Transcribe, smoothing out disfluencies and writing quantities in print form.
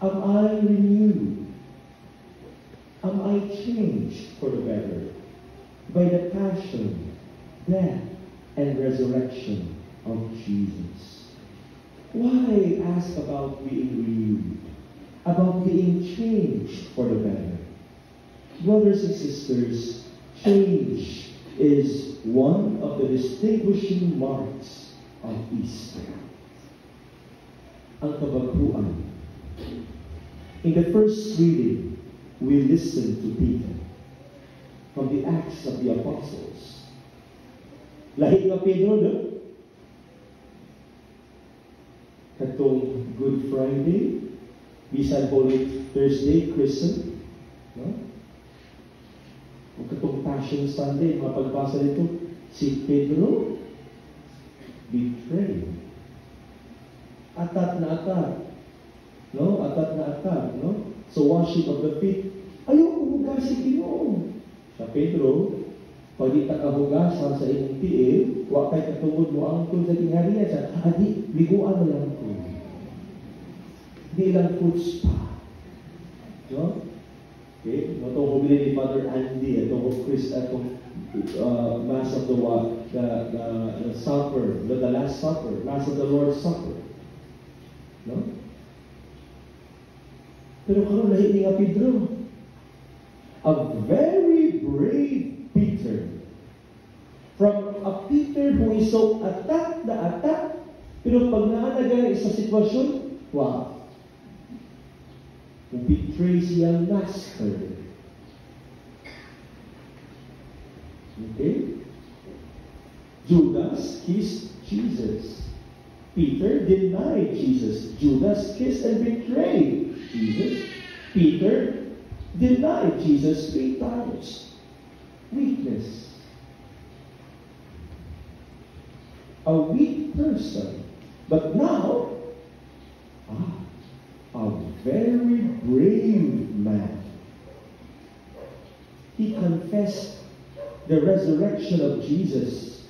Am I renewed? Am I changed for the better by the passion, death, and resurrection of Jesus? Why ask about being renewed? About being changed for the better? Brothers and sisters, change is one of the distinguishing marks of Easter. Ang kabaguan. In the first reading, we listened to Peter from the Acts of the Apostles. Lahi ka Pedro, no? Katong Good Friday, bisan Holy Thursday, Christian, no? O katong Passion Sunday, mga pagbasa nito, si Pedro, betrayed. Atat na atat. No? Atat na atat, no? So washing of the feet, ayaw hugas si Ginoo. Sa Pedro, pag di takahugasan sa inyong tiil, wa kay katungod mo ang tun sa tingharian sa adi, liguan na lang po. Di lang food spa. No? Okay? No, itong hubili ni Father Andy, itong Chris, itong Mass of the Supper, the Last Supper, Mass of the Lord's Supper. No? Pero karon lahi ni nga Pedro. A very brave Peter. From a Peter who is so attack na attack, pero pag naanagay sa sitwasyon, wow. Who betrays siyang master. Okay? Judas kissed Jesus. Peter denied Jesus. Judas kissed and betrayed Jesus. Peter denied Jesus 3 times. Weakness. A weak person. But now, a very brave man. He confessed the resurrection of Jesus